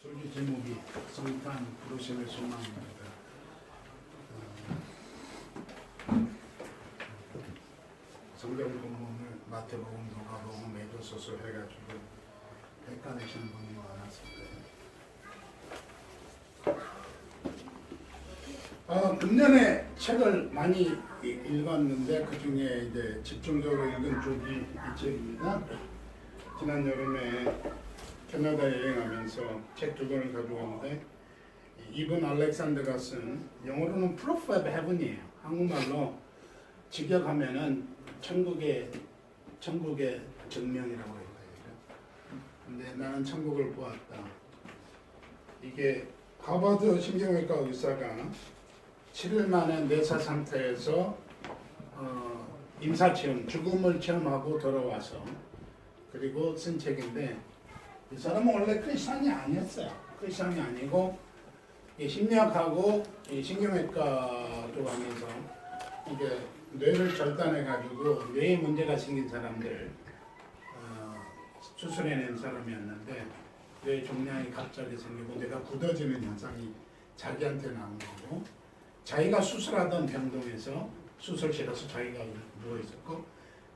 설교 제목이 성탄 부르심의 소망입니다. 성경 본문을 마태복음, 누가복음, 에베소서 해가지고 헷갈리시는 분이 많았습니다. 금년에 책을 많이 읽었는데 그 중에 이제 집중적으로 읽은 쪽이 이 책입니다. 지난 여름에 캐나다 여행하면서 책 두 권을 가져왔는데 이분 알렉산더가 쓴 영어로는 Proof of Heaven이에요. 한국말로 직역하면은 천국의 증명이라고 해요. 근데 나는 천국을 보았다. 이게 하버드 신경외과 의사가 7일 만에 뇌사 상태에서 임사체험, 죽음을 체험하고 돌아와서 그리고 쓴 책인데 이 사람은 원래 크리스찬이 아니었어요. 크리스찬이 아니고 심리학하고 신경외과 쪽 하면서 이게 뇌를 절단해가지고 뇌에 문제가 생긴 사람들 수술해낸 사람이었는데 뇌 종양이 갑자기 생기고 뇌가 굳어지는 현상이 자기한테 나온 거고 자기가 수술하던 병동에서 수술실에서 자기가 누워 있었고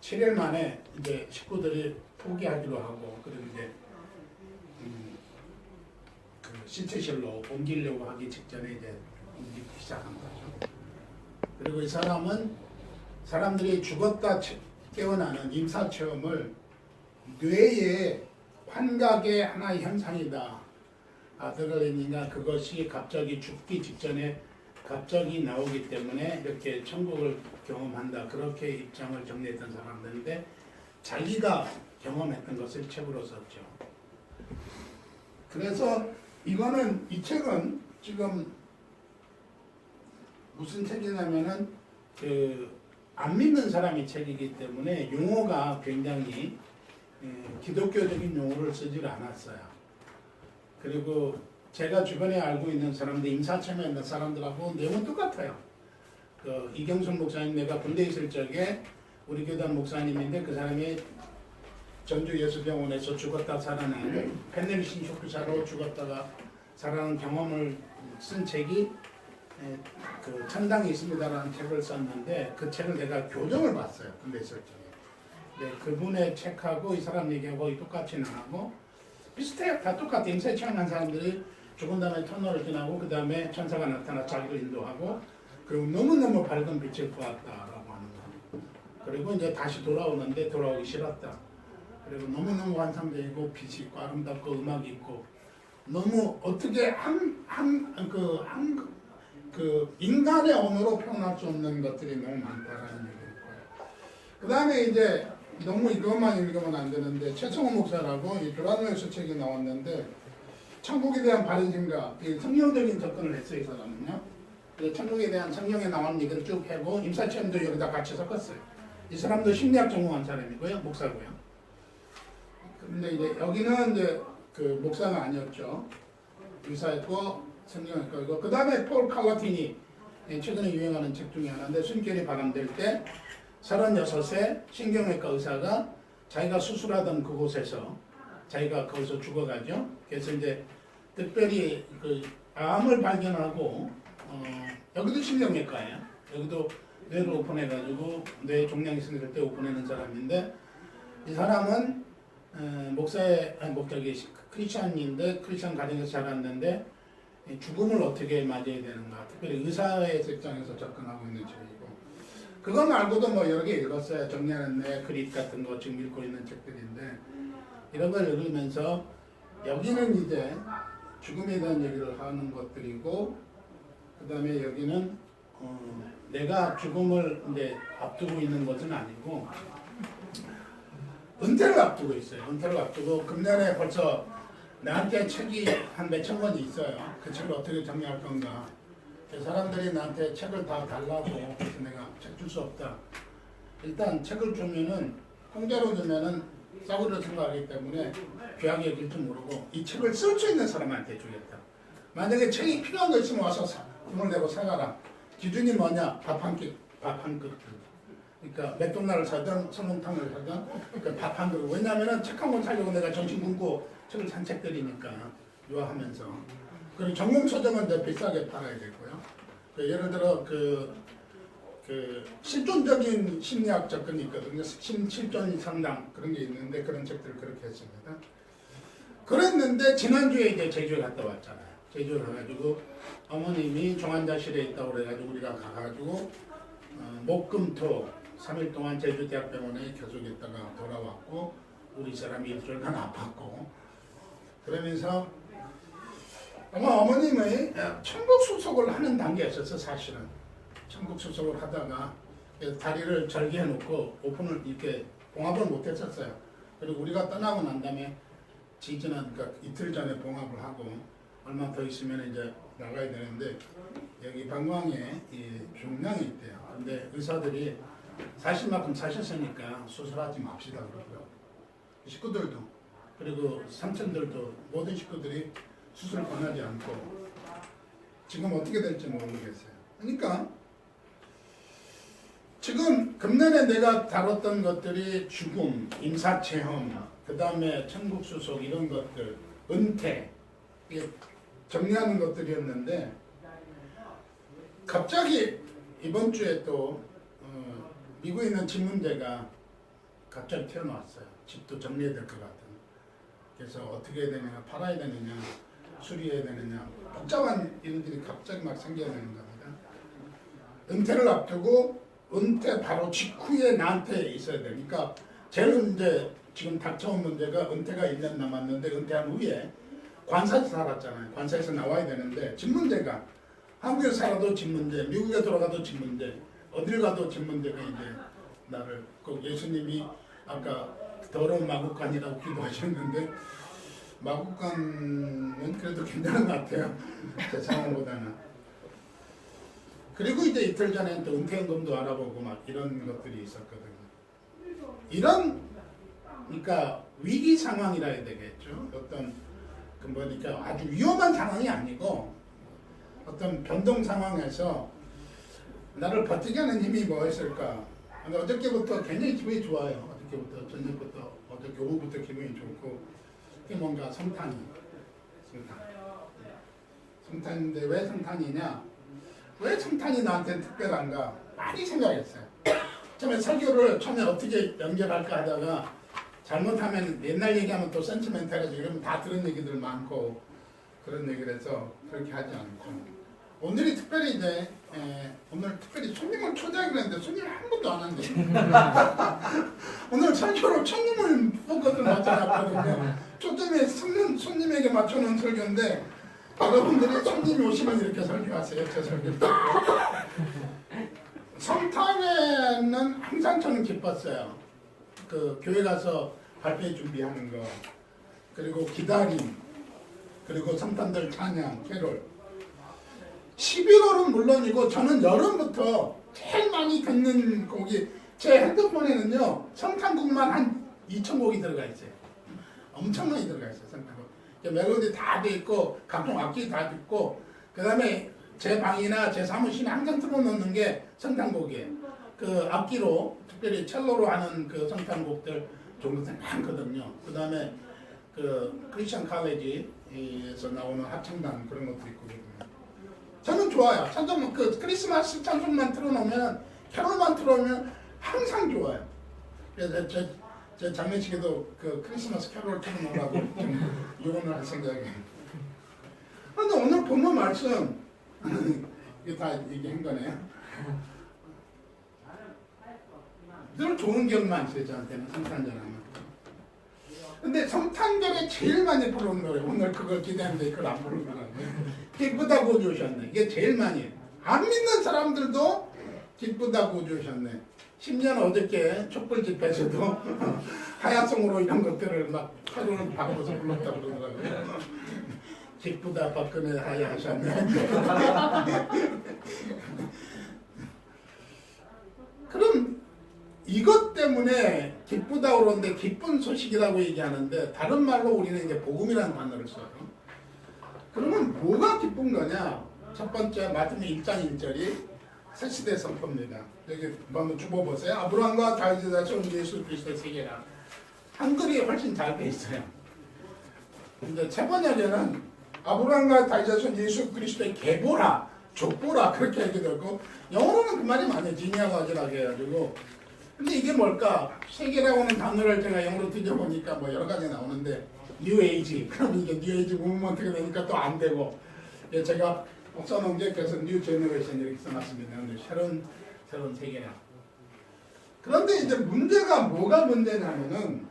7일 만에 이제 식구들이 포기하기로 하고 그리고 이제 그 신체실로 옮기려고 하기 직전에 이제 옮기기 시작한 거죠. 그리고 이 사람은 사람들이 죽었다 깨어나는 임사체험을 뇌의 환각의 하나의 현상이다. 아드레날린이나 그것이 갑자기 죽기 직전에 갑자기 나오기 때문에 이렇게 천국을 경험한다. 그렇게 입장을 정리했던 사람들인데 자기가 경험했던 것을 책으로 썼죠. 그래서 이 책은 지금 무슨 책이냐면은 안 믿는 사람의 책이기 때문에 용어가 굉장히 기독교적인 용어를 쓰질 않았어요. 그리고 제가 주변에 알고 있는 사람들, 임사체험에 있는 사람들하고 내용은 똑같아요. 이경순 목사님, 내가 군대에 있을 적에 우리 교단 목사님인데 그 사람이 전주 예수병원에서 죽었다 살아난 페넬신 쇼크사로 죽었다가 살아난 경험을 쓴 책이 그 천당이 있습니다라는 책을 썼는데 그 책을 내가 교정을 봤어요. 군대에 있을 적에. 네, 그분의 책하고 이 사람 얘기하고 똑같지는 않고 비슷해요. 다 똑같아. 임사 체험한 사람들이 죽은 다음에 터널을 지나고 그 다음에 천사가 나타나 자기를 인도하고 그리고 너무너무 밝은 빛을 보았다라고 하는 거. 그리고 이제 다시 돌아오는데 돌아오기 싫었다. 그리고 너무너무 환상적이고 빛이 있고 아름답고 음악이 있고 너무 어떻게 그 인간의 언어로 표현할 수 없는 것들이 너무 많다라는 얘기였고요. 그 다음에 이제 너무 이것만 읽으면 안 되는데 최성호 목사라고 이 드라노에서 책이 나왔는데 천국에 대한 바른 성경적인 접근을 했어요. 이 사람은요. 그래서 천국에 대한 성경에 나오는 얘기를 쭉 해고 임사체험도 여기다 같이 섞었어요. 이 사람도 심리학 전공한 사람이고요. 목사고요. 근데 이제 여기는 이제 그 목사가 아니었죠. 의사였고 성경학과이고 그 다음에 폴 칼라티니 최근에 유행하는 책 중에 하나인데 숨결이 바람될 때 36세 신경외과 의사가 자기가 수술하던 그곳에서 자기가 거기서 죽어가죠. 그래서 이제 특별히 그 암을 발견하고 여기도 신경외과예요. 여기도 뇌를 오픈해가지고 뇌 종양이 생길 때 오픈하는 사람인데 이 사람은 크리스찬인데 크리스찬 가정에서 자랐는데 죽음을 어떻게 맞이해야 되는가 특별히 의사의 입장에서 접근하고 있는 책이고 그거 말고도 뭐 여러 개 읽었어요. 정리하는 내 그릿 같은 거 지금 읽고 있는 책들인데 이런 걸 읽으면서 여기는 이제 죽음에 대한 얘기를 하는 것들이고 그 다음에 여기는 내가 죽음을 이제 앞두고 있는 것은 아니고 은퇴를 앞두고 있어요. 은퇴를 앞두고 금년에 벌써 나한테 책이 한 몇천 권이 있어요. 그 책을 어떻게 정리할 건가. 사람들이 나한테 책을 다 달라고 그래서 내가 책 줄 수 없다. 일단 책을 주면은 공짜로 주면은 싸구려 생각하기 때문에 귀하게 여길 줄 모르고 이 책을 쓸 수 있는 사람한테 주겠다. 만약에 책이 필요한 거 있으면 와서 돈을 내고 사가라. 기준이 뭐냐? 밥 한 그릇. 그러니까 맥도날드 사든 설렁탕을 사든 밥 한 그릇. 왜냐하면 책 한 권 사려고 내가 정신 굶고 책을 산 책들이니까 유하하면서. 그리고 전공 서적은 이제 비싸게 팔아야 되고요. 예를 들어 그 실존적인 심리학 접근이 있거든요. 실존 상담 그런 게 있는데 그런 책들을 그렇게 했습니다. 그랬는데 지난주에 이제 제주에 갔다 왔잖아요. 제주를 가가지고 어머님이 종환자실에 있다고 그래가지고 우리가 가가지고 목금토 3일 동안 제주대학병원에 계속있다가 돌아왔고 우리 사람이 일주일간 아팠고 그러면서 아마 어머님의 천국 수속을 하는 단계였었어. 사실은 천국 수속을 하다가 다리를 절개해 놓고 오픈을 이렇게 봉합을 못했었어요. 그리고 우리가 떠나고 난 다음에 지지난 그러니까 이틀 전에 봉합을 하고 얼마 더 있으면 이제 나가야 되는데 여기 방광에 이 중량이 있대요. 근데 의사들이 사실 만큼 사셨으니까 수술하지 맙시다 그러고요. 식구들도 그리고 삼촌들도 모든 식구들이 수술 권하지 않고 지금 어떻게 될지 모르겠어요. 그러니까 지금 금년에 내가 다뤘던 것들이 죽음, 임사체험, 그 다음에 천국수속 이런 것들, 은퇴 정리하는 것들이었는데 갑자기 이번 주에 또 미국에 있는 집 문제가 갑자기 튀어나왔어요. 집도 정리해야 될 것 같은. 그래서 어떻게 해야 되느냐, 팔아야 되느냐, 수리해야 되느냐 복잡한 일들이 갑자기 막 생겨야 되는 겁니다. 은퇴를 앞두고 은퇴 바로 직후에 나한테 있어야 되니까 제일 이제 지금 닥쳐온 문제가 은퇴가 1년 남았는데 은퇴한 후에 관사에서 살았잖아요. 관사에서 나와야 되는데 집 문제가 한국에 살아도 집 문제, 미국에 돌아가도 집 문제, 어딜 가도 집 문제가 이제 나를 꼭 예수님이 아까 더러운 마구간이라고 기도하셨는데 마구간은 그래도 괜찮은 것 같아요. 제 상황보다는. 그리고 이제 이틀 전에 또 은퇴연금도 알아보고 막 이런 것들이 있었거든요. 이런 그러니까 위기 상황이라 해야 되겠죠. 어떤 그 뭐니까 아주 위험한 상황이 아니고 어떤 변동 상황에서 나를 버티게 하는 힘이 뭐였을까? 어저께부터 굉장히 기분이 좋아요. 어저께부터 저녁부터 어저께 오후부터 기분이 좋고 그게 뭔가 성탄인데 왜 성탄이냐? 왜 성탄이 나한테 특별한가? 많이 생각했어요. 처음에 설교를 처음에 어떻게 연결할까 하다가 잘못하면 옛날 얘기하면 또 센티멘탈해서 이러면 다 들은 얘기들 많고 그런 얘기를 해서 그렇게 하지 않고 오늘이 특별히 이제 오늘 특별히 손님을 초대하기로 했는데 손님을 한 번도 안 한대. 오늘 설교로 손님을 포커스를 맞춰놨거든요. 초점에 손님에게 맞춰놓은 설교인데 여러분들이 손님이 오시면 이렇게 설교하세요. 제 설교. 성탄에는 항상 저는 기뻤어요. 그 교회 가서 발표 준비하는 거, 그리고 기다림, 그리고 성탄절 찬양, 캐롤. 11월은 물론이고 저는 여름부터 제일 많이 듣는 곡이 제 핸드폰에는요 성탄곡만 한 2,000곡이 들어가 있어요. 엄청 많이 들어가 있어요. 성탄곡. 멜로디 다 돼 있고 각종 악기 다 듣고 그 다음에 제 방이나 제 사무실에 항상 틀어놓는 게 성탄곡이에요. 그 악기로 특별히 첼로로 하는 그 성탄곡들 종류들 많거든요. 그 다음에 그 크리스천 칼레지에서 나오는 합창단 그런 것도 있고 그러거든요. 저는 좋아요. 찬송 그 크리스마스 찬송만 틀어놓으면 캐롤만 틀어놓으면 항상 좋아요. 그래서 제 장례식에도 그 크리스마스 캐롤을 틀어놓으라고 좀 유언을 할 생각이에요. 그런데 오늘 본문 말씀 이게 다 얘기한 거네요. 늘 좋은 기억만 있어요. 저한테는 성탄절 하면. 근데 성탄절에 제일 많이 부르는 노래 오늘 그걸 기대하는데 그걸 안 부르는 거라고요. 기쁘다 구주 오셨네. 이게 제일 많이. 안 믿는 사람들도 기쁘다 구주 오셨네. 심지어 어저께 촛불 집회에서도 하야성으로 이런 것들을 막 캐롤을 바꿔서 불렀다 그러더라고요. 기쁘다 박근혜 하야 하셨네. 그럼 이것 때문에 기쁘다 그러는데 기쁜 소식이라고 얘기하는데 다른 말로 우리는 이제 복음이라는 단어를 써요. 그러면 뭐가 기쁜 거냐? 첫 번째 마태복음 1장 1절이 새 시대 선포입니다. 여기 한번 줍어보세요. 아브라함과 다윗이 다시 예수 그리스도의 세계라. 한글이 훨씬 잘 돼 있어요. 이제 세 번역에는 아브라함과 다윗은 예수 그리스도의 계보라, 족보라 그렇게 얘기되고 영어로는 그 말이 많아요. 지니아가지라고 해가지고. 근데 이게 뭘까? 세계라고는 단어를 제가 영어로 뒤져보니까 뭐 여러 가지 나오는데 뉴에이지, 그럼 이게 뉴에이지 무브먼트가 되니까 또 안 되고, 예, 제가 목사농객께서 뉴 제너레이션 이렇게 써놨습니다. 근데 새로운 세계라. 그런데 이제 문제가 뭐가 문제냐면은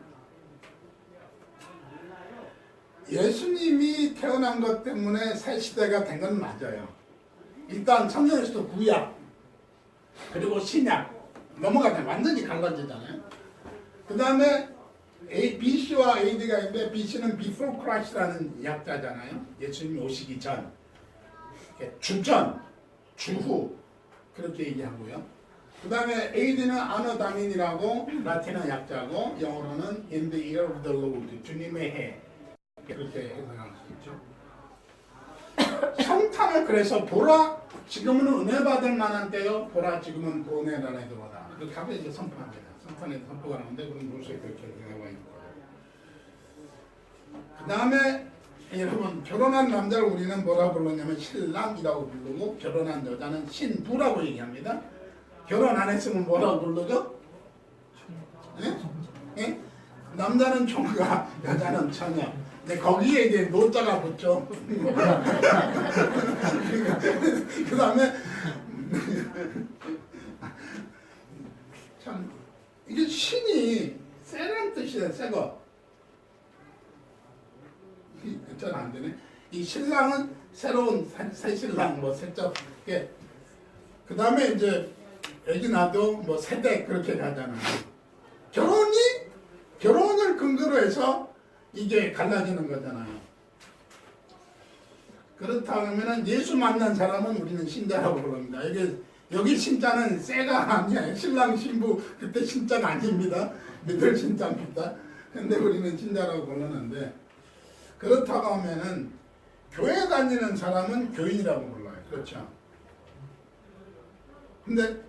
예수님이 태어난 것 때문에 새 시대가 된 건 맞아요. 일단 성경에서도 구약 그리고 신약 넘어가잖아요. 완전히 갈라지잖아요. 그 다음에 BC와 AD가 있는데 BC는 Before Christ라는 약자잖아요. 예수님이 오시기 전, 주전, 주후 그렇게 얘기하고요. 그 다음에 AD는 Anno Domini라고 라틴어 약자고 영어로는 In the Year of the Lord, 주님의 해 그렇게 해석할 수 있죠. 성탄을 그래서 보라 지금은 은혜 받을 만한 때요. 보라 지금은 구원의 날에 들어오다. 그렇게 하고 이제 선포합니다. 성탄에 선포가 나오는데 그런 모습이 그렇게 나와 있는 거예요. 그 다음에 여러분 결혼한 남자를 우리는 뭐라 불렀냐면 신랑이라고 부르고 결혼한 여자는 신부라고 얘기합니다. 결혼 안 했으면 뭐라고 부르죠? 네? 네? 남자는 총각, 여자는 처녀. 근데 거기에 이제 노자가 붙죠. 그 다음에 참 이게 신이 새란 뜻이에요. 새거. 잘 안 되네. 이 신랑은 새로운 새 신랑 뭐 새적. 그 다음에 이제 애기 나도 뭐 세대 그렇게 가잖아요. 결혼을 근거로 해서 이게 갈라지는 거잖아요. 그렇다면 예수 만난 사람은 우리는 신자라고 부릅니다. 여기 신자는 쎄가 아니에요. 신랑 신부 그때 신자가 아닙니다. 믿을 신자입니다. 근데 우리는 신자라고 부르는데 그렇다고 하면은 교회 다니는 사람은 교인이라고 불러요. 그렇죠? 근데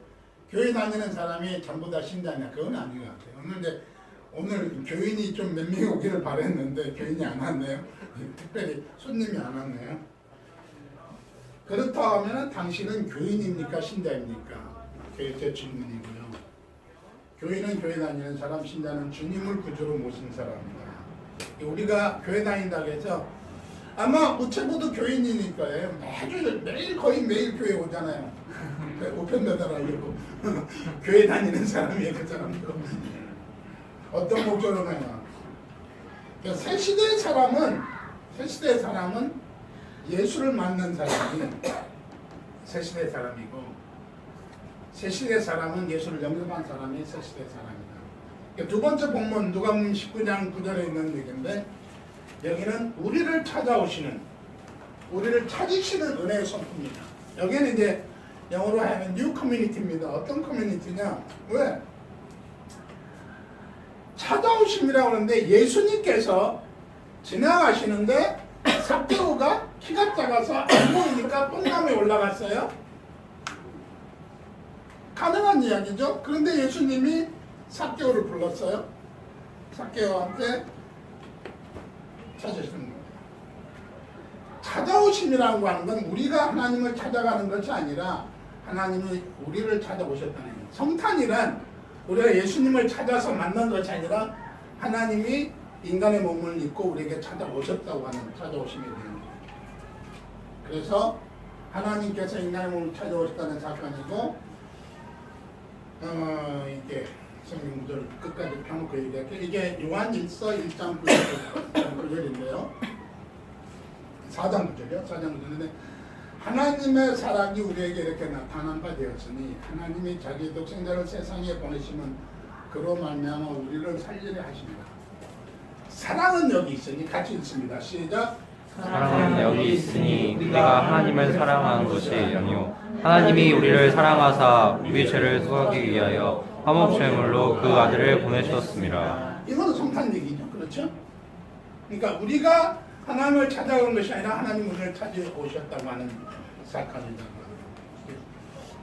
교회 다니는 사람이 전부 다 신자냐? 그건 아닌 것 같아요. 오늘 교인이 좀 몇 명이 오기를 바랬는데 교인이 안 왔네요. 특별히 손님이 안 왔네요. 그렇다고 하면 당신은 교인입니까? 신자입니까? 그게 제 질문이고요. 교인은 교회 다니는 사람, 신자는 주님을 구주로 모신 사람입니다. 우리가 교회 다닌다고 해서 아마 우체부도 교인이니까요. 매일 거의 매일 교회 오잖아요. 우편 배달하려고 교회 다니는 사람이에요. 그 사람도 어떤 목적으로 가냐. 새 시대의 사람은 예수를 만난 사람이 새 시대의 사람이고 새 시대의 사람은 예수를 영접한 사람이 새 시대의 사람이다. 두 번째 본문 누가복음 19장 9절에 있는 얘기인데 여기는 우리를 찾으시는 은혜의 선포입니다. 여기는 이제 영어로 하면 뉴 커뮤니티입니다. 어떤 커뮤니티냐? 왜? 찾아오심이라고 하는데 예수님께서 지나가시는데 삭개오가 키가 작아서 안 보이니까 뽕감에 올라갔어요. 가능한 이야기죠. 그런데 예수님이 삭개오를 불렀어요. 삭개오한테 찾으시는 거예요. 찾아오심이라고 하는 건 우리가 하나님을 찾아가는 것이 아니라 하나님이 우리를 찾아오셨다는 거예요. 성탄이란 우리가 예수님을 찾아서 만난 것이 아니라 하나님이 인간의 몸을 입고 우리에게 찾아오셨다고 하는 찾아오심이 되는 거예요. 그래서 하나님께서 인간의 몸을 찾아오셨다는 사건이고 이게 성경 구절 끝까지 펴놓고 얘기할게요. 이게 요한 1서 1장 9절인데요. 4장 9절이요. 4장 9절인데 하나님의 사랑이 우리에게 이렇게 나타난 바 되었으니 하나님이 자기 독생자를 세상에 보내시면 그로 말미암아 우리를 살리려 하십니다. 사랑은 여기 있으니 같이 읽습니다. 시작. 사랑은 여기 있으니 우리가 하나님을 사랑하는 것이 아니요 하나님이 우리를 사랑하사 우리 죄를 속하기 위하여 화목제물로 그 아들을 보내셨습니다. 이거는 성탄 얘기죠. 그렇죠? 그러니까 우리가 하나님을 찾아온 것이 아니라 하나님 우리를 찾아오셨다고 하는 사건이라고 합니다.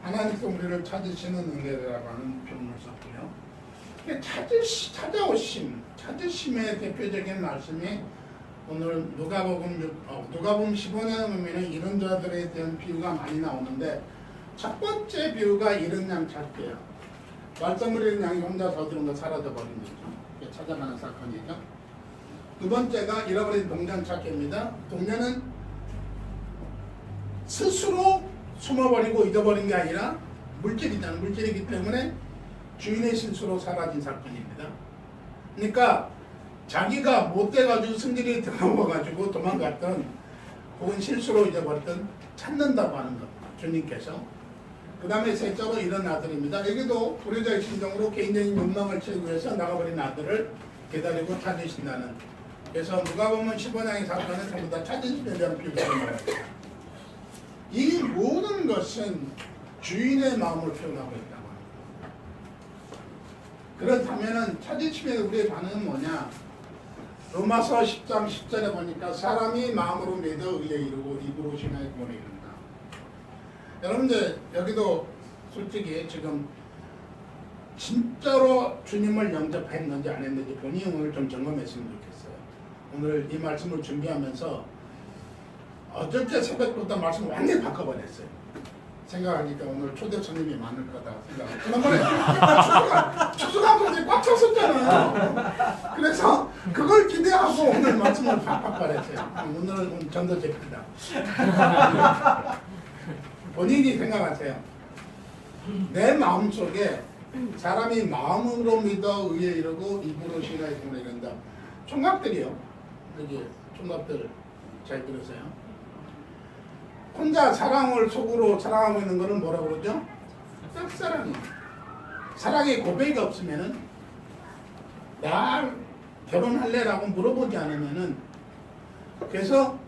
하나님께서 우리를 찾으시는 은혜라고 하는 표현을 썼고요. 찾으심의 대표적인 말씀이 오늘 누가복음 15장에 보면은 이런 자들에 대한 비유가 많이 나오는데 첫 번째 비유가 이런 양 찾기예요. 말썽부리는 양이 혼자 저지른 거 사라져 버린 거죠. 찾아가는 사건이죠. 두 번째가 잃어버린 동전 찾기입니다. 동전은 스스로 숨어버리고 잊어버린 게 아니라 물질이잖아요. 물질이기 때문에 주인의 실수로 사라진 사건입니다. 그러니까 자기가 못돼가지고 승질이 들어와가지고 도망갔던 혹은 실수로 잊어버렸던 찾는다고 하는 것. 주님께서. 그 다음에 셋째로 이런 아들입니다. 여기도 불효자의 심정으로 개인적인 욕망을 채우기 위해서 나가버린 아들을 기다리고 찾으신다는. 그래서 누가복음 15장의 사건은 전부 다 찾으심에 대한 비유가 나와요. 이 모든 것은 주인의 마음을 표현하고 있다고 합니다. 그렇다면 찾으심에 우리의 반응은 뭐냐? 로마서 10장 10절에 보니까 사람이 마음으로 믿어 의에 이르고 입으로 신하에 구원에 이른다. 여러분들 여기도 솔직히 지금 진짜로 주님을 영접했는지 안 했는지 본인이 오늘 좀 점검했으면 좋겠어요. 오늘 이 말씀을 준비하면서 어저께 새벽부터 말씀을 완전히 바꿔버렸어요. 생각하니까 오늘 초대 손님이 많을 거다 생각하고 지난번에 추수감사절이 꽉 찼었잖아요. 그래서 그걸 기대하고 오늘 말씀을 바꿔버렸어요. 오늘은 전도 제입니다. 본인이 생각하세요. 내 마음속에 사람이 마음으로 믿어 의에 이르고 입으로 신하에 구원에 이른다. 총각들이요. 여기 총각들 잘 들으세요. 혼자 사랑을 속으로 사랑하고 있는 거는 뭐라고 그러죠? 짝사랑이에요. 사랑의 고백이 없으면은 나 결혼할래라고 물어보지 않으면은 그래서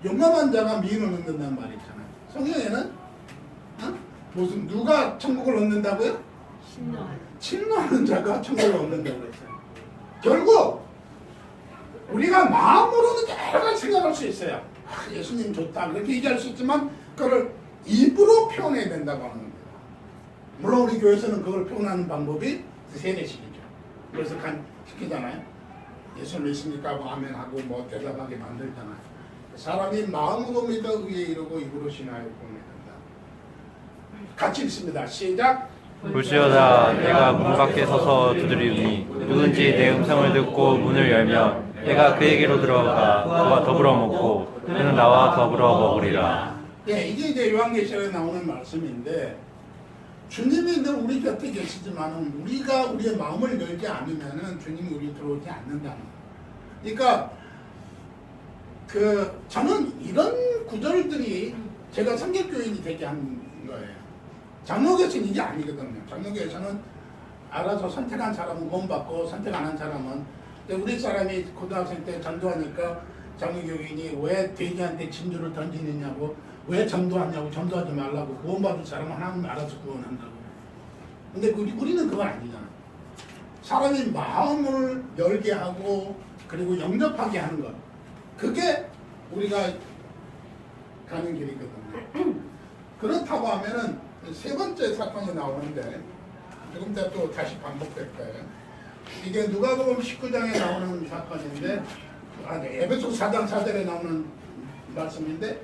용감한 자가 미인을 얻는다는 말이 있잖아요. 성경에는 무슨 누가 천국을 얻는다고요? 침노하는 자가 천국을 얻는다고 했어요. 결국 우리가 마음으로는 여러 가지 생각할 수 있어요. 예수님 좋다 그렇게 얘기할 수 있지만 그걸 입으로 표현해야 된다고 하는 겁니다. 물론 우리 교회에서는 그걸 표현하는 방법이 세례식이죠. 그래서 시키잖아요. 예수 믿습니까 하고 아멘하고 뭐 대답하게 만들잖아요. 사람이 마음으로 믿어 의에 이르고 입으로 신하여 구원에 이른다. 같이 읽습니다. 시작. 볼지어다 내가 문 밖에 서서 두드리니 누군지 내 음성을 듣고 문을 열면 내가 그에게로 들어가 그와 더불어 먹고 그는 나와 더불어 먹으리라. 네, 이게 이제 요한계시록에 나오는 말씀인데 주님이 늘 우리 곁에 계시지만 우리가 우리의 마음을 열지 않으면 주님이 우리 들어오지 않는다는 거예요. 그러니까 저는 이런 구절들이 제가 성결교인이 되게 한 거예요. 장로교에서는 이게 아니거든요. 장로교에서는 알아서 선택한 사람은 구원받고 선택 안 한 사람은 우리 사람이 고등학생 때 전도하니까 장로교인이 왜 돼지한테 진주를 던지느냐고 왜 전도하냐고 전도하지 말라고 구원받을 사람은 하나님 알아서 구원한다고. 근데 우리는 그건 아니잖아. 사람이 마음을 열게 하고 그리고 영접하게 하는 것. 그게 우리가 가는 길이거든요. 그렇다고 하면은 세 번째 사건이 나오는데 조금 더 또 다시 반복될 거예요. 이게 누가복음 19장에 나오는 사건인데 에베소 4장 4절에 나오는 말씀인데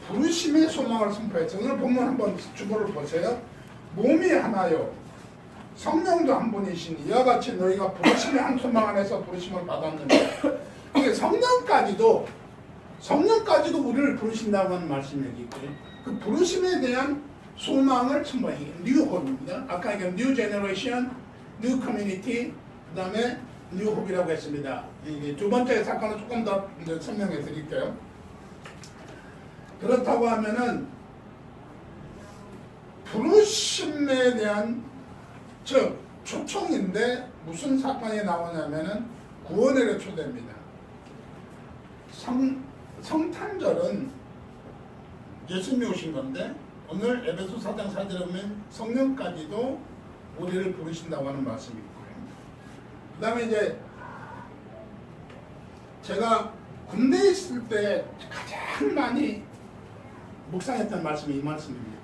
부르심의 소망을 선포했어요. 오늘 본문 한번 주보를 보세요. 몸이 하나요 성령도 한 분이시니 이와 같이 너희가 부르심의 한 소망 안에서 부르심을 받았는데 이게 성령까지도 우리를 부르신다고 하는 말씀이 여기 있고요. 그 부르심에 대한 소망을 첨부해요. 뉴 홉입니다. 아까 이게 뉴 제너레이션, 뉴 커뮤니티, 그 다음에 뉴 홉이라고 했습니다. 이게 두 번째 사건을 조금 더 설명해 드릴게요. 그렇다고 하면은 부르심에 대한 즉 초청인데 무슨 사건이 나오냐면은 구원의 초대입니다. 성탄절은 예수님이 오신 건데 오늘 에베소 4장 4절에 보면 성령까지도 우리를 부르신다고 하는 말씀이 있고요. 그 다음에 이제 제가 군대에 있을 때 가장 많이 묵상했던 말씀이 이 말씀입니다.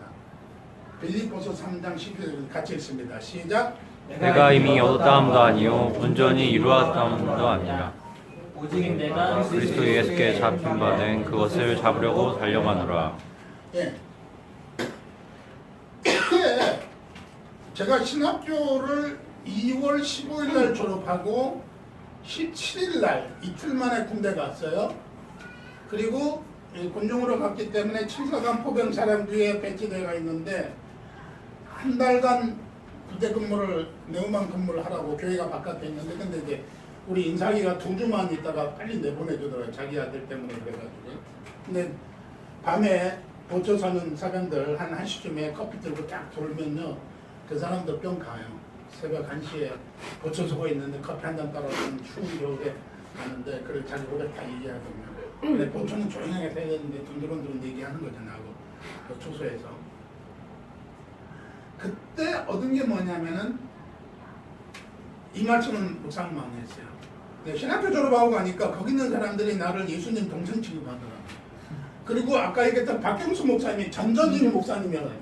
빌립보서 3장 10절 같이 읽습니다. 시작. 내가 이미 얻었다함도 아니요 온전히 이루었다함도 아니라 오직 내가 그리스도 예수께 잡힌 바된 그것을 잡으려고 달려가노라. 예. 그때 제가 신학교를 2월 15일 날 졸업하고 17일 날 이틀 만에 군대 갔어요. 그리고 군종으로 갔기 때문에 7사단 포병 사령부에 배치되어 있는데 한 달간 부대 근무를 내후만 근무를 하라고 교회가 바깥에 있는데, 근데 이제 우리 인상이가 2주만 있다가 빨리 내보내주더라고요. 자기 아들 때문에 그래가지고. 근데 밤에 보초 서는 사병들 한 1시쯤에 커피 들고 딱 돌면요, 그 사람들 뿅 가요. 새벽 1시에 보초 서고 있는데 커피 한 잔 따라서 추운 겨울에 가는데 그걸 자기 고백 다 얘기하거든요. 근데 보초는 조용하게 해야 되는데 둔드런둔 얘기하는 거죠, 나하고. 그 초소에서. 그때 얻은 게 뭐냐면은 이 말씀은 묵상을 많이 했어요. 네, 신학교 졸업하고 가니까 거기 있는 사람들이 나를 예수님 동생 취급하더라고요. 그리고 아까 얘기했던 박경수 목사님이 전전진 목사님이었어요.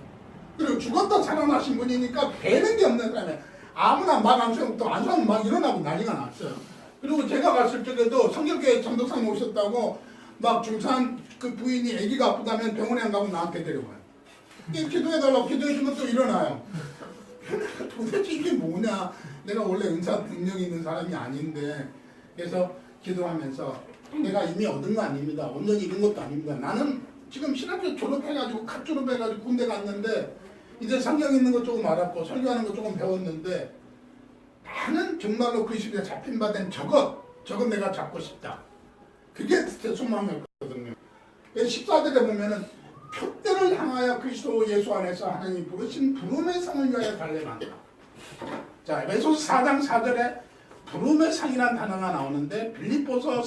그리고 죽었다 살아나신 분이니까 배는 게 없는 사람이에요. 아무나 막 안 세우고 또 안 세우면 막 일어나고 난리가 났어요. 그리고 제가 갔을 적에도 성결교회 전도사님 오셨다고 막 중산 그 부인이 아기가 아프다면 병원에 안 가고 나한테 데려가요. 기도해달라고 기도해주면 또 일어나요. 도대체 이게 뭐냐. 내가 원래 은사 능력이 있는 사람이 아닌데. 그래서 기도하면서 내가 이미 얻은 거 아닙니다. 온전히 이런 것도 아닙니다. 나는 지금 신학교 졸업해가지고 갓 졸업해가지고 군대 갔는데 이제 성경 있는 거 조금 알았고 설교하는 거 조금 배웠는데 나는 정말로 그리스도에 잡힌 바 된 저것 내가 잡고 싶다. 그게 제 소망이었거든요. 14절에 보면은 표대를 향하여 그리스도 예수 안에서 하나님이 부르신 부름의 상을 위하여 달려간다. 자, 에베소서 4장 4절에 부름의 상이라는 단어가 나오는데 빌립보서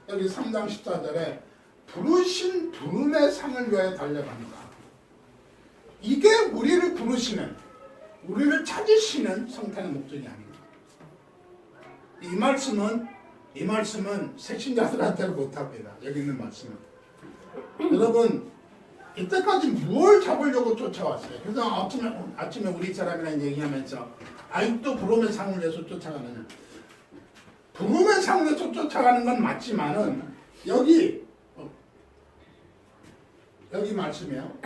여기 3장 14절에 부르신 부름의 상을 위하여 달려간다. 이게 우리를 부르시는, 우리를 찾으시는 성탄의 목적이 아닙니다. 이 말씀은 새신자들한테는 못합니다. 여기 있는 말씀은. 여러분, 이때까지 무엇을 잡으려고 쫓아왔어요? 그래서 아침에 우리 사람이랑 얘기하면서 아직도 부름의 상을 위해서 쫓아가느냐. 부름의 상을 위해서 쫓아가는 건 맞지만은 여기 말씀이에요.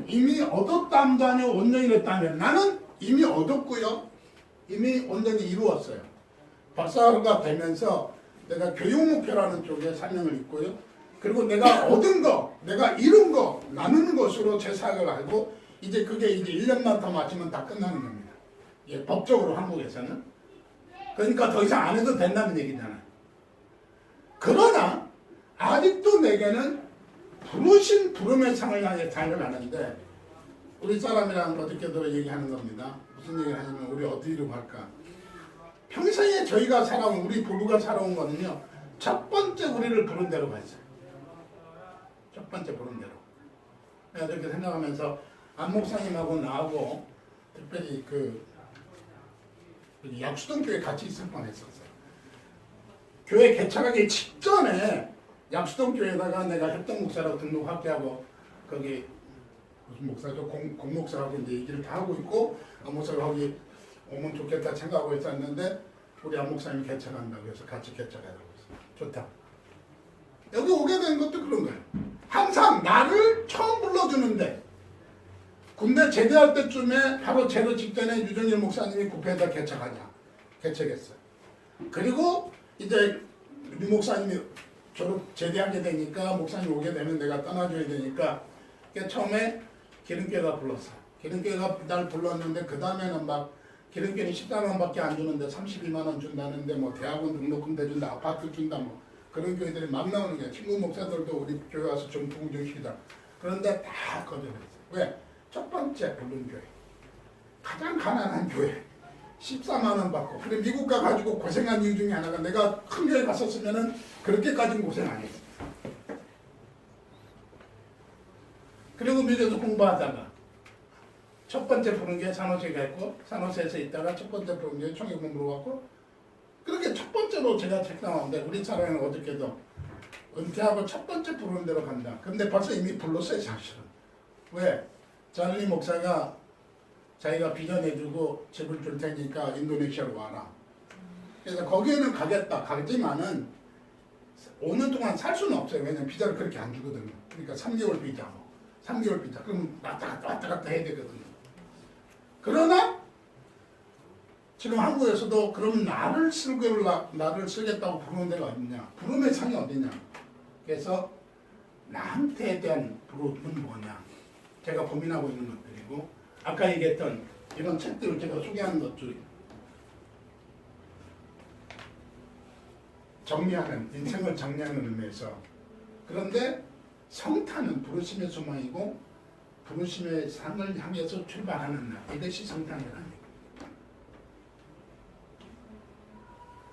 이미 얻었다함도 아니고 온전히 됐다면 나는 이미 얻었고요. 이미 온전히 이루었어요. 박사가 되면서 내가 교육목표라는 쪽에 사명을 있고요. 그리고 내가 얻은 거, 내가 이룬 거, 나누는 것으로 제 사역을 알고 이제 그게 이제 1년만 더 맞으면 다 끝나는 겁니다. 예, 법적으로 한국에서는. 그러니까 더 이상 안 해도 된다는 얘기잖아요. 그러나 아직도 내게는 부르신 부름의 상을 향해 달려가는데 우리 사람이랑 어떻게도 얘기하는 겁니다. 무슨 얘기를 하냐면 우리 어디로 갈까? 평생에 저희가 살아온, 우리 부부가 살아온 거는요. 첫 번째 우리를 부른 대로 가 있어요. 첫 번째 부른 대로. 내가 그렇게 생각하면서 안 목사님하고 나하고 특별히 그 약수동 교회 같이 있을 뻔했었어요. 교회 개척하기 직전에 약수동 교회에다가 내가 협동 목사라고 등록 확대하고 거기 무슨 목사죠? 공목사하고 이제 얘기를 다 하고 있고 안 목사가 거기 오면 좋겠다 생각하고 있었는데 우리 안 목사님이 개척한다고 해서 같이 개척하라고 했어요. 좋다. 여기 오게 된 것도 그런 거예요. 항상 나를 처음 불러주는데 군대 제대할 때쯤에 바로 제도 직전에 유정일 목사님이 국회에다 개척하자. 개척했어요. 그리고 이제 유 목사님이 제대하게 되니까 목사님 오게 되면 내가 떠나줘야 되니까 처음에 기름교회가 불렀어. 기름교회가 날 불렀는데 그 다음에는 막 기름교회는 14만 밖에 안 주는데 32만 원 준다는데 뭐 대학원 등록금 대준다, 아파트 준다 뭐 그런 교회들이 막 나오는 거야. 친구 목사들도 우리 교회 와서 좀 부흥주시다. 그런데 다 거절했어요. 왜? 첫 번째 부른 교회. 가장 가난한 교회. 14만 원 받고. 그래 미국 가가지고 고생한 이유 중에 하나가 내가 큰 교회 갔었으면은 그렇게까지는 고생 안 했어. 그리고 미국에서 공부하다가 첫 번째 부른 교회 산호세가 있고 산호세에서 있다가 첫 번째 부른 교회 청해공부로 왔고 그렇게 첫 번째로 제가 책상하는데 우리 사람은 어떻게든 은퇴하고 첫 번째 부른 대로 간다. 근데 벌써 이미 불렀어요 사실은. 왜? 잘리 목사가 자기가 비전해주고 집을 줄 테니까 인도네시아로 와라. 그래서 거기에는 가겠다. 가지만은 5년 동안 살 수는 없어요. 왜냐면 비자를 그렇게 안 주거든요. 그러니까 3개월 비자, 3개월 비자. 그럼 왔다 갔다 해야 되거든요. 그러나 지금 한국에서도 그럼 나를 쓰겠다고 부르는 데가 어디냐? 부름의 상이 어디냐? 그래서 나한테 대한 부름은 뭐냐? 제가 고민하고 있는 것들이고 아까 얘기했던 이런 책들을 제가 소개하는 것도 정리하는, 인생을 정리하는 의미에서. 그런데 성탄은 부르심의 소망이고 부르심의 상을 향해서 출발하는 날, 이것이 성탄이라는 얘기예요.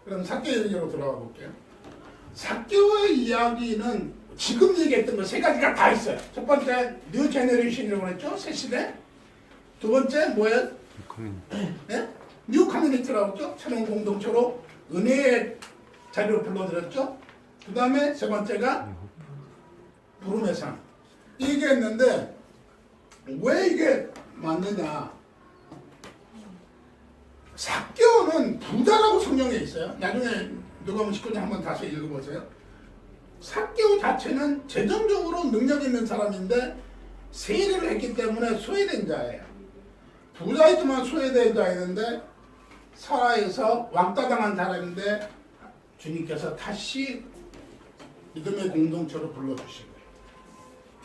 그럼 삭개 얘기로 돌아가 볼게요. 삭개의 이야기는 지금 얘기했던 거 세 가지가 다 있어요. 첫 번째 뉴 제너레이션이라고 했죠, 새 시대. 두 번째 뭐예요? 네? 뉴 커뮤니티라고 했죠, 새로운 공동체로 은혜의 자리로 불러들였죠. 그 다음에 세 번째가 부름의 상. 얘기했는데 왜 이게 맞느냐? 삭개오는 부자라고 성경에 있어요. 나중에 누가 보면 19년 한번 다시 읽어보세요. 삭개오 자체는 재정적으로 능력 있는 사람인데 세일을 했기 때문에 소외된 자예요. 부자이지만 소외된 자였는데 사라에서 왕따당한 사람인데 주님께서 다시 믿음의 공동체로 불러주시고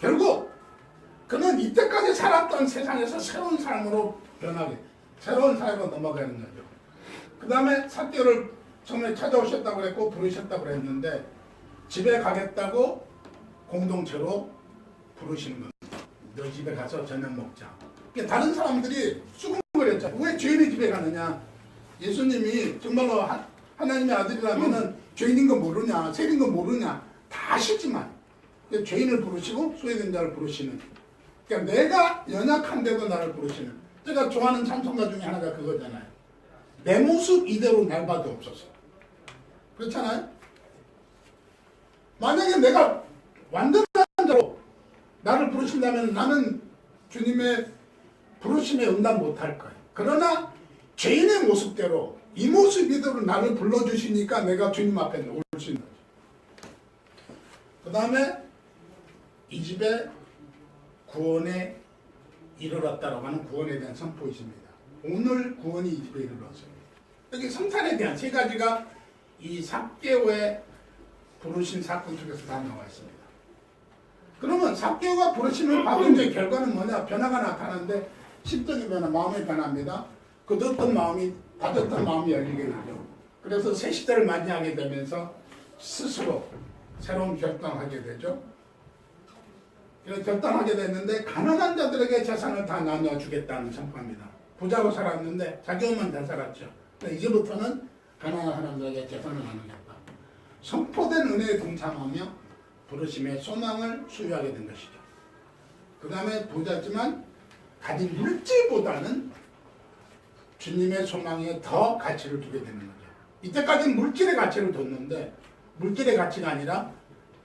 결국 그는 이때까지 살았던 세상에서 새로운 삶으로 변하게, 새로운 삶으로 넘어가는 거죠. 그 다음에 삭개오를 처음에 찾아오셨다고 그랬고 부르셨다고 그랬는데 집에 가겠다고 공동체로 부르시는 겁니다. 너 집에 가서 저녁 먹자. 다른 사람들이 수군거렸죠. 왜 죄인의 집에 가느냐? 예수님이 정말로 하나님의 아들이라면은 죄인인 거 모르냐, 세린 거 모르냐, 다 아시지만 죄인을 부르시고 소외된 자를 부르시는. 그러니까 내가 연약한데도 나를 부르시는. 제가 좋아하는 찬송가 중에 하나가 그거잖아요. 내 모습 이대로 날 봐도 없어서. 그렇잖아요? 만약에 내가 완전한 자로 나를 부르신다면 나는 주님의 부르심에 응답 못할 거예요. 그러나 죄인의 모습대로 이 모습 이대로 나를 불러주시니까 내가 주님 앞에 올 수 있는 거죠. 그 다음에 이 집에 구원에 이르렀다라고 하는 구원에 대한 선포 있습니다. 오늘 구원이 이 집에 이르렀습니다. 여기 성탄에 대한 세 가지가 이 삭개오의 부르신 사건 속에서 다 나와 있습니다. 그러면 삭개오가 부르심을 받은 제 결과는 뭐냐? 변화가 나타나는데 심적인 변화, 마음의 변화입니다. 굳었던 마음이 닫았던 마음이 열리게 되죠. 그래서 새 시대를 맞이하게 되면서 스스로 새로운 결단하게 되죠. 그래서 결단하게 됐는데 가난한 자들에게 재산을 다 나눠주겠다는 선포입니다. 부자로 살았는데 자기 옷만 잘 살았죠. 이제부터는 가난한 사람들에게 재산을 나누겠다. 선포된 은혜에 동참하며 부르심의 소망을 수유하게 된 것이죠. 그 다음에 부자지만 가진 물질보다는 주님의 소망에 더 가치를 두게 되는 거죠. 이때까지는 물질의 가치를 뒀는데 물질의 가치가 아니라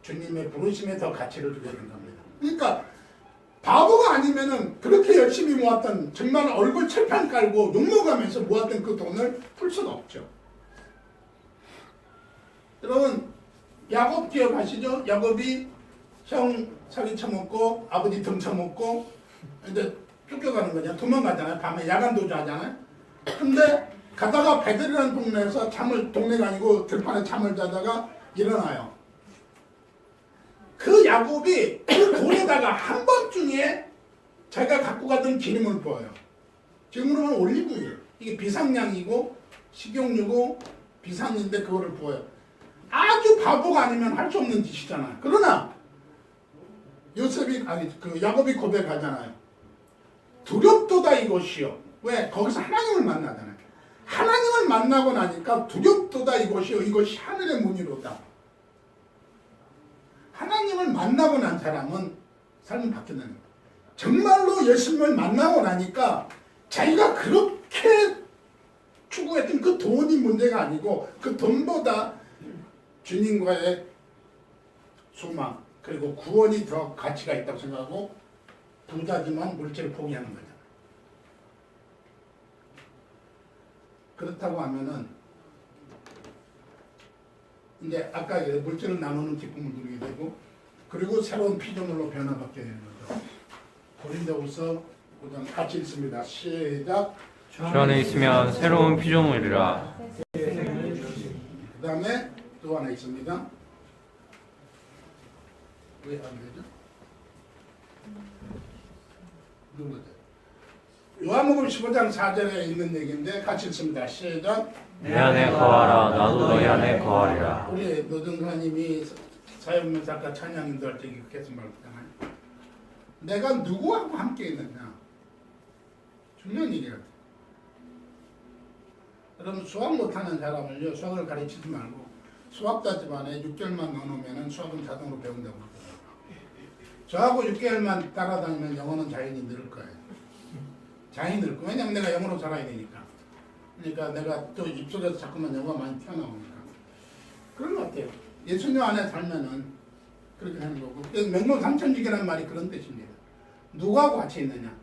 주님의 부르심에 더 가치를 두게 된 겁니다. 그러니까 바보가 아니면은 그렇게 열심히 모았던, 정말 얼굴 철판 깔고 욕먹으면서 모았던 그 돈을 풀 수가 없죠. 여러분 야곱 기억하시죠? 야곱이 형 사기 쳐먹고 아버지 등쳐먹고 이제 쫓겨가는 거냐, 도망가잖아요. 밤에 야간 도주하잖아요. 근데 가다가 베들이라는 동네에서 동네가 아니고 들판에 잠을 자다가 일어나요. 그 야곱이 그 돌에다가 한밤중에 자기가 갖고 가던 기름을 부어요. 지금으로는 올리브유예요. 이게 비상량이고 식용유고 비상인데 그거를 부어요. 아주 바보가 아니면 할 수 없는 짓이잖아요. 그러나 야곱이 고백하잖아요. 두렵도다 이것이요. 왜? 거기서 하나님을 만나잖아요. 하나님을 만나고 나니까 두렵도다 이것이요. 이것이 하늘의 문이로다. 하나님을 만나고 난 사람은 삶이 바뀐다는 거예요. 정말로 예수님을 만나고 나니까 자기가 그렇게 추구했던 그 돈이 문제가 아니고 그 돈보다 주님과의 소망 그리고 구원이 더 가치가 있다고 생각하고 부자지만 물질을 포기하는 거잖아요. 그렇다고 하면은 이제 아까 물질을 나누는 기쁨을 누리게 되고 그리고 새로운 피조물로 변화받게 되는 거죠. 고린도후서 5장 같이 읽습니다. 시작. 주 안에 있으면 새로운 피조물이라. 그 다음에 또 하나 있습니다. 왜 안 되죠? 누구죠? 요한복음 15장 4절에 있는 얘기인데 같이 읽습니다. 시작. 내 안에 거하라. 나도 너희 안에 거하리라. 우리 노정사님이 사역문 작가 찬양인도 할 때 계속 말했잖아요. 내가 누구하고 함께 있느냐. 중요한 얘기가 돼요. 여러분 수학 못하는 사람을요. 수학을 가르치지 말고 수학자 집안에 6개월만 넣어놓으면 수학은 자동으로 배운다고 그러더라고요. 저하고 6개월만 따라다니면 영어는 자연히 늘을 거예요. 자연히 늘 거예요. 왜냐면 내가 영어로 살아야 되니까. 그러니까 내가 또 입속에서 자꾸만 영어가 많이 튀어나오니까. 그런 것 같아요. 예수님 안에 살면은 그렇게 하는 거고. 명문삼천지계라는 말이 그런 뜻입니다. 누구하고 같이 있느냐?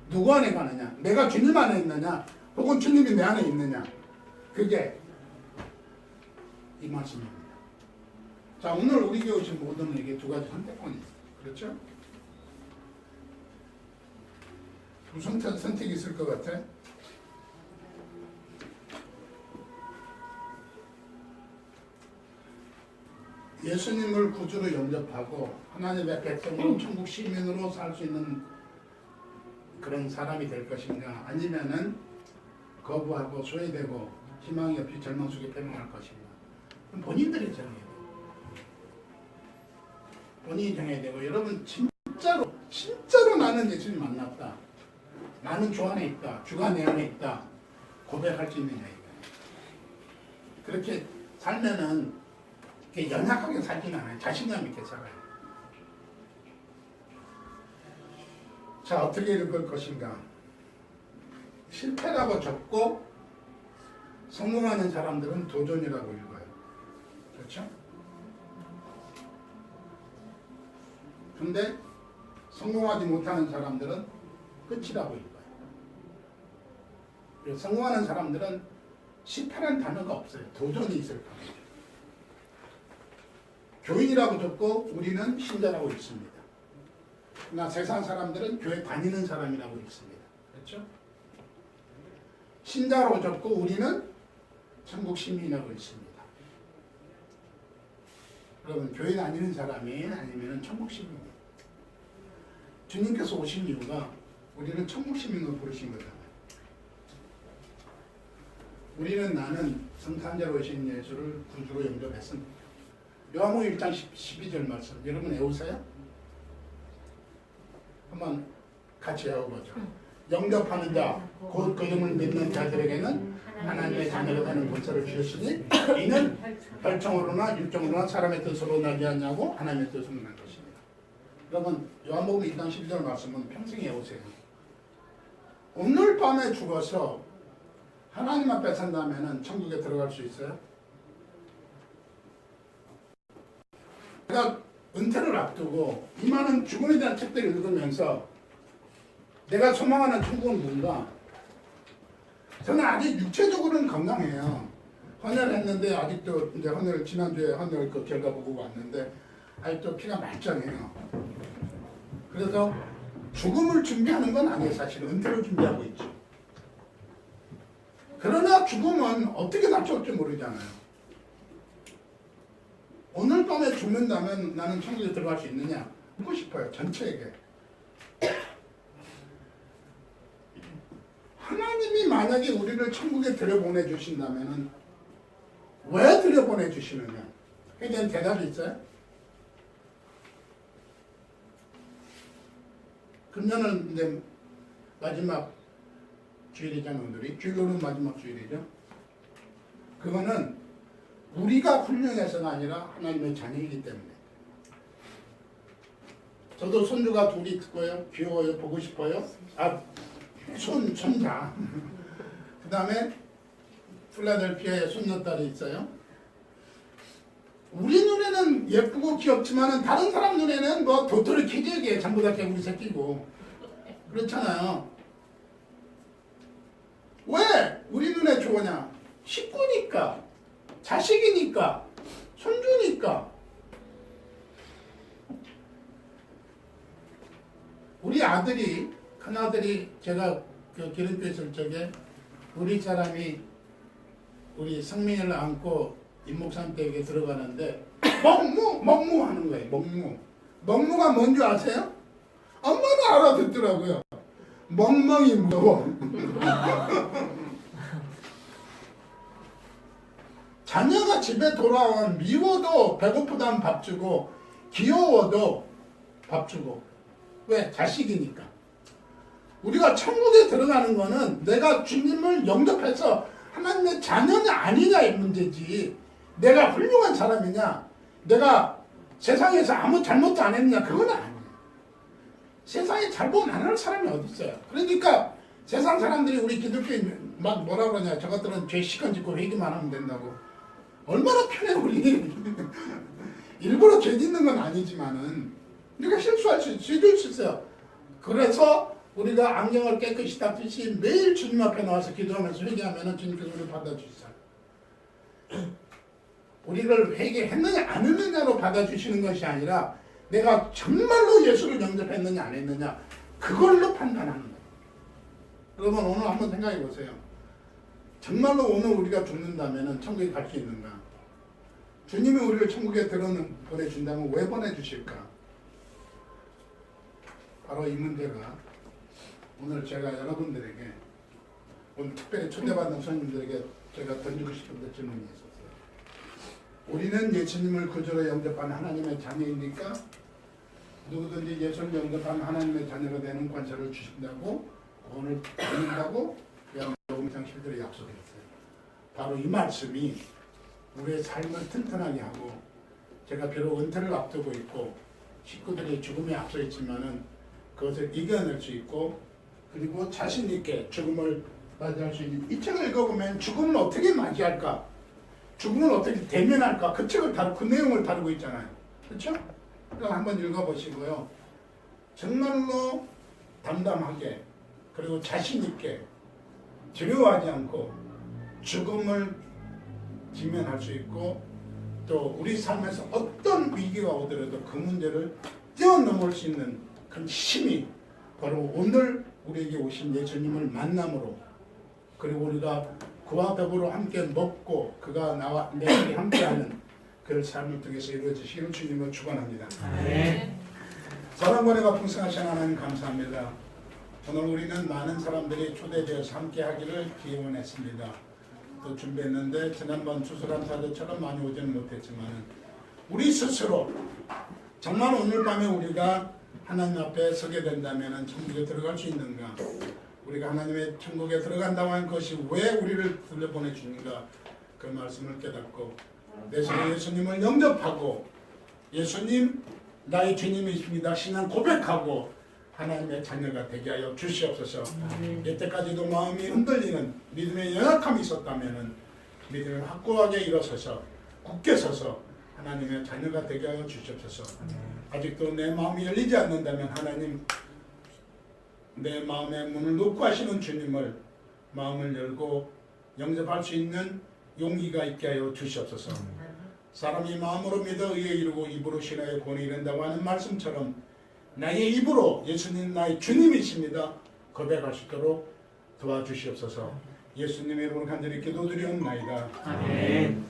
누구 안에 가느냐? 내가 주님 안에 있느냐? 혹은 주님이 내 안에 있느냐? 그게 이 말씀입니다. 자, 오늘 우리 교회 오신 모든 분에게 두 가지 선택권이 있어요. 그렇죠? 무슨 선택이 있을 것 같아? 예수님을 구주로 영접하고 하나님의 백성으로 천국 시민으로 살 수 있는 그런 사람이 될 것인가, 아니면은 거부하고 소외되고 희망이 없이 절망 속에 패망할 것인가. 본인들이 정해야 돼요. 본인이 정해야 되고, 여러분 진짜로 나는 예수님 만났다, 나는 주 안에 있다, 주가 내 안에 있다 고백할 수 있느냐 이거예요. 그렇게 살면은 이렇게 연약하게 살지는 않아요. 자신감 있게 살아요. 자, 어떻게 읽을 것인가? 실패라고 적고 성공하는 사람들은 도전이라고 읽어요. 그렇죠? 근데 성공하지 못하는 사람들은 끝이라고 읽어요. 그래서 성공하는 사람들은 실패라는 단어가 없어요. 도전이 있을 겁니다. 교인이라고 적고 우리는 신자라고 읽습니다. 그러나 세상 사람들은 교회 다니는 사람이라고 읽습니다. 그렇죠? 신자로 적고 우리는 천국 시민이라고 읽습니다. 여러분, 교회 다니는 사람이 아니면 천국 시민이에요. 주님께서 오신 이유가 우리는 천국 시민으로 부르신 거잖아요. 우리는 나는 성탄자로 오신 예수를 구주로 영접했습니다. 요한복음 1장 12절 말씀 여러분 외우세요? 한번 같이 외워보죠. 영접하는 자, 곧 그 이름을 믿는 자들에게는 하나님의 자녀가 되는 권세를 주셨으니 이는 혈통으로나 육정으로나 사람의 뜻으로 나지 않냐고 하나님의 뜻으로 난 것입니다. 여러분 요한복음 1장 12절 말씀은 평생 외우세요. 오늘 밤에 죽어서 하나님 앞에 산다면 천국에 들어갈 수 있어요? 내가 은퇴를 앞두고 이 많은 죽음에 대한 책들을 읽으면서 내가 소망하는 천국은 뭔가? 저는 아직 육체적으로는 건강해요. 헌혈을 했는데 아직도 이제 지난주에 헌혈 그 결과 보고 왔는데 아직도 피가 말짱해요. 그래서 죽음을 준비하는 건 아니에요. 사실 은퇴를 준비하고 있죠. 그러나 죽음은 어떻게 닥쳐올지 모르잖아요. 오늘 밤에 죽는다면 나는 천국에 들어갈 수 있느냐? 묻고 싶어요. 전체에게. 하나님이 만약에 우리를 천국에 들여보내주신다면 왜 들여보내주시느냐? 그에 대한 대답이 있어요? 금년은 이제 마지막 주일이잖아요. 오늘이. 주일로는 마지막 주일이죠. 그거는 우리가 훌륭해서가 아니라 하나님의 자녀이기 때문에. 저도 손주가 둘이 있고요. 귀여워요. 보고 싶어요. 손자. 그 다음에 필라델피아에 손녀딸이 있어요. 우리 눈에는 예쁘고 귀엽지만 다른 사람 눈에는 뭐 도토리 키재기에 전부 다 개구리 새끼고 그렇잖아요. 왜 우리 눈에 좋으냐? 식구니까, 자식이니까, 손주니까. 우리 아들이, 큰아들이 제가 그 기름교 있을 적에 우리 사람이 우리 성민이를 안고 임목산 댁에 들어가는데 먹무 하는 거예요. 먹무가 뭔지 아세요? 엄마는 알아듣더라고요. 멍멍이 무서워. 자녀가 집에 돌아오면 미워도 배고프다면 밥 주고 귀여워도 밥 주고. 왜? 자식이니까. 우리가 천국에 들어가는 거는 내가 주님을 영접해서 하나님의 자녀냐 아니냐의 문제지, 내가 훌륭한 사람이냐, 내가 세상에서 아무 잘못도 안 했느냐, 그건 아니에요. 세상에 잘못 안 할 사람이 어디 있어요. 그러니까 세상 사람들이 우리 기독교인 막 뭐라 그러냐, 저것들은 죄 시간 짓고 회개만 하면 된다고. 얼마나 편해 우리. 일부러 죄 짓는 건 아니지만은 우리가 실수할 수 있어요. 그래서 우리가 안경을 깨끗이 닦듯이 매일 주님 앞에 나와서 기도하면서 회개하면 주님께서 우리를 받아주시잖아요. 우리를 회개했느냐 안 했느냐로 받아주시는 것이 아니라 내가 정말로 예수를 영접했느냐 안 했느냐, 그걸로 판단하는 거예요. 여러분, 오늘 한번 생각해 보세요. 정말로 오늘 우리가 죽는다면 천국에 갈 수 있는가? 주님이 우리를 천국에 보내준다면 왜 보내주실까? 바로 이 문제가 오늘 제가 여러분들에게, 오늘 특별히 초대받은 손님들에게 제가 던지고 싶은 질문이 있었어요. 우리는 예수님을 구주로 영접한 하나님의 자녀입니까? 누구든지 예수를 영접한 하나님의 자녀가 되는 권세를 주신다고, 오늘 받는다고 요금상 11절에 약속했어요. 바로 이 말씀이 우리의 삶을 튼튼하게 하고, 제가 비록 은퇴를 앞두고 있고 식구들이 죽음에 앞서 있지만은 그것을 이겨낼 수 있고, 그리고 자신 있게 죽음을 맞이할 수 있는, 이 책을 읽어보면 죽음을 어떻게 맞이할까, 죽음을 어떻게 대면할까, 그 책을 그 내용을 다루고 있잖아요. 그렇죠? 그럼 한번 읽어보시고요. 정말로 담담하게, 그리고 자신 있게, 두려워하지 않고 죽음을 직면할 수 있고, 또 우리 삶에서 어떤 위기가 오더라도 그 문제를 뛰어넘을 수 있는 그런 힘이 바로 오늘 우리에게 오신 예수님을 만남으로, 그리고 우리가 그와 더불어 함께 먹고 그가 나와 내가 함께하는 그 삶을 통해서 이루어지시는 주님을 축원합니다. 네. 사랑과 은혜가 풍성하신 하나님 감사합니다. 오늘 우리는 많은 사람들이 초대되어서 함께하기를 기원했습니다. 또 준비했는데 지난번 추수감사절처럼 많이 오지는 못했지만 우리 스스로 정말 오늘 밤에 우리가 하나님 앞에 서게 된다면 천국에 들어갈 수 있는가, 우리가 하나님의 천국에 들어간다고 하는 것이 왜 우리를 들려보내 주는가, 그 말씀을 깨닫고 내 손에 예수님을 영접하고 예수님 나의 주님이십니다 신앙 고백하고 하나님의 자녀가 되게 하여 주시옵소서. 이때까지도 마음이 흔들리는 믿음의 연약함이 있었다면 믿음을 확고하게 일어서서 굳게 서서 하나님의 자녀가 되게 하여 주시옵소서. 아직도 내 마음이 열리지 않는다면 하나님, 내 마음의 문을 놓고 하시는 주님을 마음을 열고 영접할 수 있는 용기가 있게 하여 주시옵소서. 사람이 마음으로 믿어 의에 이르고 입으로 신하여 구원에 이른다고 하는 말씀처럼 나의 입으로 예수님 나의 주님이십니다 고백할 수 있도록 도와주시옵소서. 예수님의 이름으로 간절히 기도드리옵나이다. 아멘.